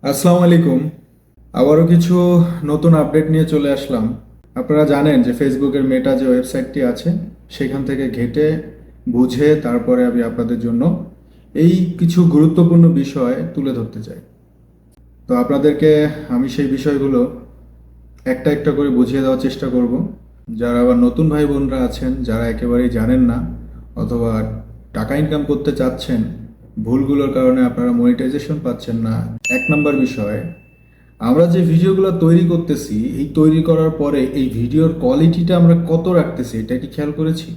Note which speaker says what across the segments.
Speaker 1: আসসালামু আলাইকুম। আবারও কিছু নতুন আপডেট নিয়ে চলে আসলাম। আপনারা জানেন যে ফেসবুকের মেটা যে ওয়েবসাইটটি আছে সেখান থেকে ঘেঁটে বুঝে তারপরে আমি আপনাদের জন্য এই কিছু গুরুত্বপূর্ণ বিষয় তুলে ধরতে চাই। তো আপনাদেরকে আমি সেই বিষয়গুলো একটা একটা করে বুঝিয়ে দেওয়ার চেষ্টা করব। যারা আবার নতুন ভাই বোনরা আছেন, যারা একেবারেই জানেন না অথবা টাকা ইনকাম করতে চাচ্ছেন, ভুলগুলোর কারণে আপনারা মনিটাইজেশন পাচ্ছেন না। এক নম্বর বিষয়, আমরা যে ভিডিওগুলো তৈরি করতেছি, এই তৈরি করার পরে এই ভিডিওর কোয়ালিটিটা আমরা কত রাখতেছি এটা কি খেয়াল করেছি?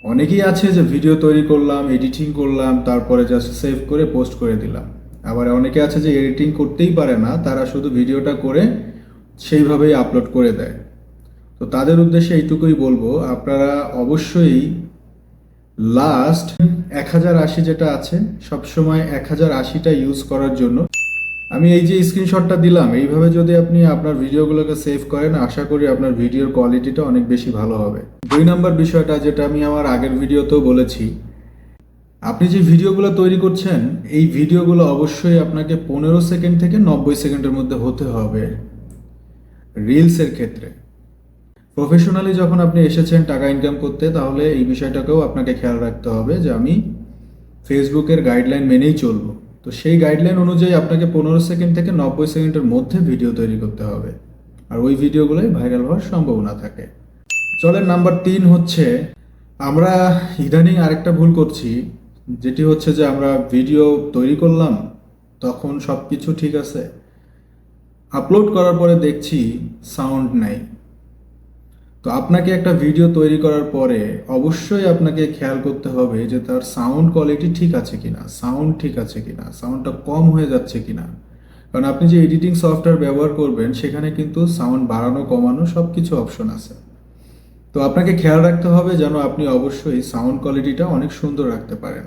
Speaker 1: অনেকেই আছে যে ভিডিও তৈরি করলাম, এডিটিং করলাম, তারপরে জাস্ট সেভ করে পোস্ট করে দিলাম। আবার অনেকে আছে যে এডিটিং করতেই পারে না, তারা শুধু ভিডিওটা করে সেইভাবেই আপলোড করে দেয়। তো তাদের উদ্দেশ্যে এইটুকুই বলবো, আপনারা অবশ্যই লাস্ট 1080 যেটা আছে সবসময় 1080টা ইউজ করার জন্য আমি এই যে স্ক্রিনশটটা দিলাম, এইভাবে যদি আপনি আপনার ভিডিওগুলোকে সেভ করেন, আশা করি আপনার ভিডিওর কোয়ালিটিটা অনেক বেশি ভালো হবে। দুই নম্বর বিষয়টা যেটা আমি আমার আগের ভিডিওতেও বলেছি, আপনি যে ভিডিওগুলো তৈরি করছেন এই ভিডিওগুলো অবশ্যই আপনাকে 15 সেকেন্ড থেকে 90 সেকেন্ডের মধ্যে হতে হবে। রিলসের ক্ষেত্রে প্রফেশনালি যখন আপনি এসেছেন টাকা ইনকাম করতে, তাহলে এই বিষয়টাকেও আপনাকে খেয়াল রাখতে হবে যে আমি ফেসবুকের গাইডলাইন মেনেই চলবো। তো সেই গাইডলাইন অনুযায়ী আপনাকে 15 সেকেন্ড থেকে 90 সেকেন্ডের মধ্যে ভিডিও তৈরি করতে হবে, আর ওই ভিডিওগুলোই ভাইরাল হওয়ার সম্ভাবনা থাকে। চলেন নাম্বার 3 হচ্ছে, আমরা ইদানিং আরেকটা ভুল করছি, যেটি হচ্ছে যে আমরা ভিডিও তৈরি করলাম, তখন সব কিছু ঠিক আছে, আপলোড করার পরে দেখছি সাউন্ড নাই। তো আপনাকে একটা ভিডিও তৈরি করার পরে অবশ্যই আপনাকে খেয়াল করতে হবে যে তার সাউন্ড কোয়ালিটি ঠিক আছে কিনা, সাউন্ড ঠিক আছে কিনা, সাউন্ডটা কম হয়ে যাচ্ছে কিনা। কারণ আপনি যে এডিটিং সফটওয়্যার ব্যবহার করবেন সেখানে কিন্তু সাউন্ড বাড়ানো কমানো সব কিছু অপশন আছে। তো আপনাকে খেয়াল রাখতে হবে যেন আপনি অবশ্যই সাউন্ড কোয়ালিটিটা অনেক সুন্দর রাখতে পারেন।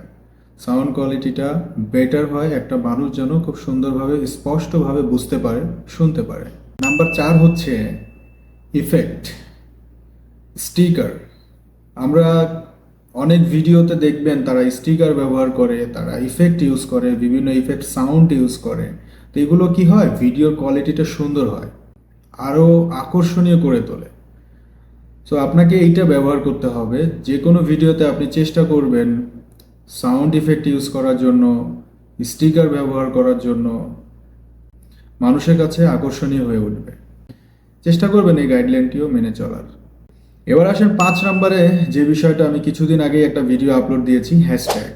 Speaker 1: সাউন্ড কোয়ালিটিটা বেটার হয়, একটা মানুষ যেন খুব সুন্দরভাবে স্পষ্টভাবে বুঝতে পারে, শুনতে পারে। নাম্বার 4 হচ্ছে ইফেক্ট, স্টিকার। আমরা অনেক ভিডিওতে দেখবেন তারা স্টিকার ব্যবহার করে, তারা ইফেক্ট ইউজ করে, বিভিন্ন ইফেক্ট সাউন্ড ইউজ করে। তো এগুলো কি হয়, ভিডিওর কোয়ালিটিটা সুন্দর হয়, আরও আকর্ষণীয় করে তোলে। সো আপনাকে এইটা ব্যবহার করতে হবে। যে কোনো ভিডিওতে আপনি চেষ্টা করবেন সাউন্ড ইফেক্ট ইউজ করার জন্য, স্টিকার ব্যবহার করার জন্য, মানুষের কাছে আকর্ষণীয় হয়ে উঠবে। চেষ্টা করবেন এই গাইডলাইনটিও মেনে চলার। এবার আসেন 5 নম্বরে, যে বিষয়টা আমি কিছুদিন আগে একটা ভিডিও আপলোড দিয়েছি, হ্যাশট্যাগ।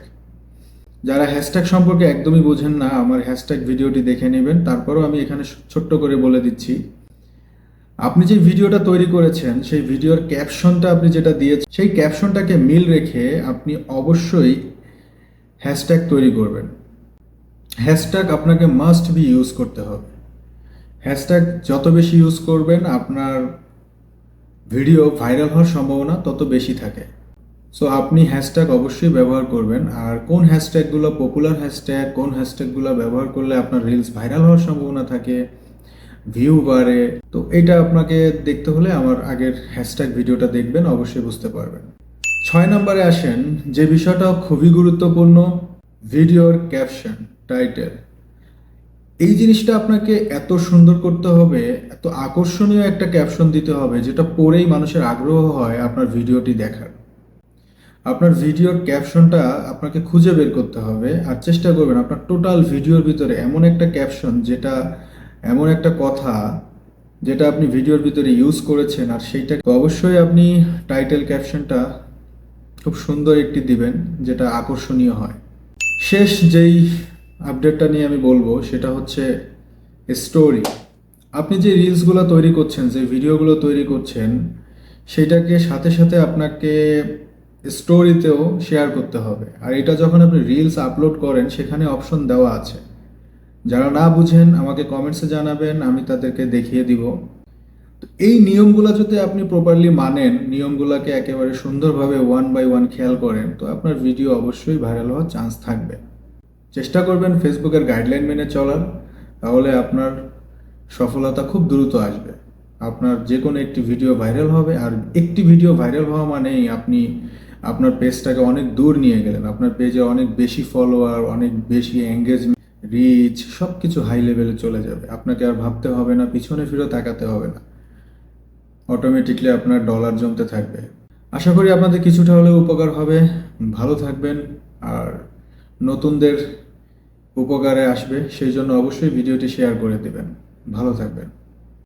Speaker 1: যারা হ্যাশট্যাগ সম্পর্কে একদমই বোঝেন না, আমার হ্যাশট্যাগ ভিডিওটি দেখে নেবেন। তারপরেও আমি এখানে ছোট্ট করে বলে দিচ্ছি, আপনি যে ভিডিওটা তৈরি করেছেন সেই ভিডিওর ক্যাপশনটা আপনি যেটা দিয়েছেন সেই ক্যাপশনটাকে মিল রেখে আপনি অবশ্যই হ্যাশট্যাগ তৈরি করবেন। হ্যাশট্যাগ আপনাকে মাস্ট বি ইউজ করতে হবে। হ্যাশট্যাগ যত বেশি ইউজ করবেন আপনার ভিডিও ভাইরাল হওয়ার সম্ভাবনা তত বেশি থাকে। সো আপনি হ্যাশট্যাগ অবশ্যই ব্যবহার করবেন। আর কোন হ্যাশট্যাগুলো পপুলার হ্যাশট্যাগ, কোন হ্যাশট্যাগুলো ব্যবহার করলে আপনার রিলস ভাইরাল হওয়ার সম্ভাবনা থাকে, ভিউ বাড়ে, তো এটা আপনাকে দেখতে হলে আমার আগের হ্যাশট্যাগ ভিডিওটা দেখবেন, অবশ্যই বুঝতে পারবেন। 6 নম্বরে আসেন, যে বিষয়টা খুবই গুরুত্বপূর্ণ, ভিডিওর ক্যাপশন, টাইটেল। এই জিনিসটা আপনাকে এত সুন্দর করতে হবে, এত আকর্ষণীয় একটা ক্যাপশন দিতে হবে যেটা পড়েই মানুষের আগ্রহ হয় আপনার ভিডিওটি দেখার। আপনার ভিডিওর ক্যাপশনটা আপনাকে খুঁজে বের করতে হবে, আর চেষ্টা করবেন আপনার টোটাল ভিডিওর ভিতরে এমন একটা ক্যাপশন, যেটা এমন একটা কথা যেটা আপনি ভিডিওর ভিতরে ইউজ করেছেন, আর সেইটা অবশ্যই আপনি টাইটেল ক্যাপশনটা খুব সুন্দর একটি দিবেন যেটা আকর্ষণীয় হয়। শেষ যেই আপডেটটা নিয়ে আমি বলবো সেটা হচ্ছে স্টোরি। আপনি যে রিলসগুলো তৈরি করছেন, যে ভিডিওগুলো তৈরি করছেন, সেইটাকে সাথে সাথে আপনাকে স্টোরিতেও শেয়ার করতে হবে। আর এটা যখন আপনি রিলস আপলোড করেন সেখানে অপশন দেওয়া আছে। যারা না বুঝেন আমাকে কমেন্টসে জানাবেন, আমি তাদেরকে দেখিয়ে দিব। তো এই নিয়মগুলো যদি আপনি প্রপারলি মানেন, নিয়মগুলোকে একেবারে সুন্দরভাবে ওয়ান বাই ওয়ান খেয়াল করেন, তো আপনার ভিডিও অবশ্যই ভাইরাল হওয়ার চান্স থাকবে। চেষ্টা করবেন ফেসবুকের গাইডলাইন মেনে চলার, তাহলে আপনার সফলতা খুব দ্রুত আসবে। আপনার যে কোনো একটি ভিডিও ভাইরাল হবে, আর একটি ভিডিও ভাইরাল হওয়া মানেই আপনি আপনার পেজটাকে অনেক দূর নিয়ে গেলেন। আপনার পেজে অনেক বেশি ফলোয়ার, অনেক বেশি এঙ্গেজমেন্ট, রিচ সব কিছু হাই লেভেলে চলে যাবে। আপনাকে আর ভাবতে হবে না, পিছনে ফিরে তাকাতে হবে না, অটোমেটিকলি আপনার ডলার জমতে থাকবে। আশা করি আপনাদের কিছুটা হলেও উপকার হবে। ভালো থাকবেন, আর নতুনদের উপকারে আসবে সেই জন্য অবশ্যই ভিডিওটি শেয়ার করে দেবেন। ভালো থাকবেন।